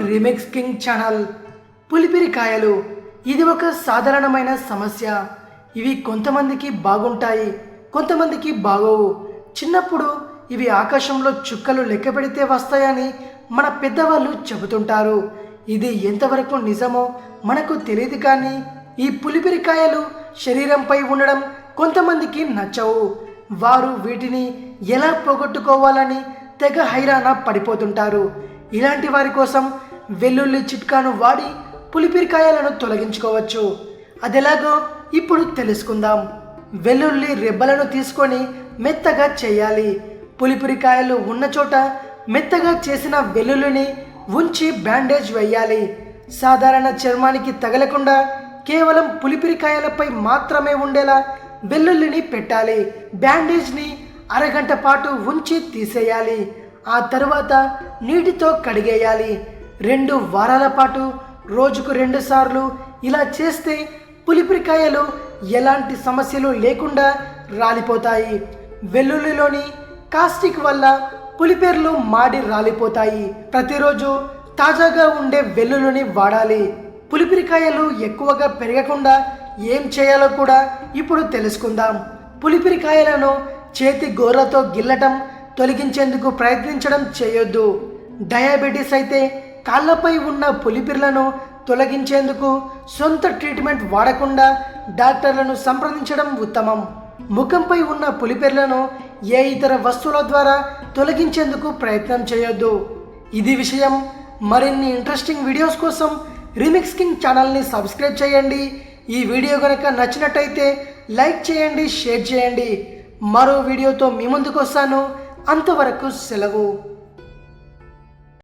Remix king channel. పులిపిరికాయలు ఇది ఒక సాధారణమైన సమస్య. ఇవి కొంతమందికి బాగుంటాయి, కొంతమందికి బాగోవు. చిన్నప్పుడు ఇవి ఆకాశంలో చుక్కలు లెక్క పెడితే వస్తాయని మన పెద్దవాళ్ళు చెబుతుంటారు. ఇది ఎంతవరకు నిజమో మనకు తెలియదు, కానీ ఈ పులిపిరికాయలు శరీరంపై ఉండడం కొంతమందికి నచ్చవు. వారు వీటిని ఎలా పోగొట్టుకోవాలని తెగ హైరాణ పడిపోతుంటారు. ఇలాంటి వారి కోసం వెల్లుల్లి చిట్కాను వాడి పులిపిరికాయలను తొలగించుకోవచ్చు. అదెలాగో ఇప్పుడు తెలుసుకుందాం. వెల్లుల్లి రెబ్బలను తీసుకొని మెత్తగా చేయాలి. పులిపిరికాయలు ఉన్న చోట మెత్తగా చేసిన వెల్లుల్లిని ఉంచి బ్యాండేజ్ వేయాలి. సాధారణ చర్మానికి తగలకుండా కేవలం పులిపిరికాయలపై మాత్రమే ఉండేలా వెల్లుల్లిని పెట్టాలి. బ్యాండేజ్ని అరగంట పాటు ఉంచి తీసేయాలి. ఆ తర్వాత నీటితో కడిగేయాలి. 2 వారాల పాటు రోజుకు 2 సార్లు ఇలా చేస్తే పులిపిరికాయలు ఎలాంటి సమస్యలు లేకుండా రాలిపోతాయి. వెల్లుల్లిలోని కాస్టిక్ వల్ల పులిపేర్లు మాడి రాలిపోతాయి. ప్రతిరోజు తాజాగా ఉండే వెల్లుల్లిని వాడాలి. పులిపిరికాయలు ఎక్కువగా పెరగకుండా ఏం చేయాలో కూడా ఇప్పుడు తెలుసుకుందాం. పులిపిరికాయలను చేతి గోర్లతో గిల్లటం, తొలగించేందుకు ప్రయత్నించడం చేయొద్దు. డయాబెటీస్ అయితే కాళ్ళపై ఉన్న పులిపిర్లను తొలగించేందుకు సొంత ట్రీట్మెంట్ వాడకుండా డాక్టర్లను సంప్రదించడం ఉత్తమం. ముఖంపై ఉన్న పులిపిర్లను ఏ ఇతర వస్తువుల ద్వారా తొలగించేందుకు ప్రయత్నం చేయొద్దు. ఇది విషయం. మరిన్ని ఇంట్రెస్టింగ్ వీడియోస్ కోసం రీమిక్స్ కింగ్ ఛానల్ని సబ్స్క్రైబ్ చేయండి. ఈ వీడియో కనుక నచ్చినట్టయితే లైక్ చేయండి, షేర్ చేయండి. మరో వీడియోతో మీ ముందుకు వస్తాను. అంతవరకు సెలవు.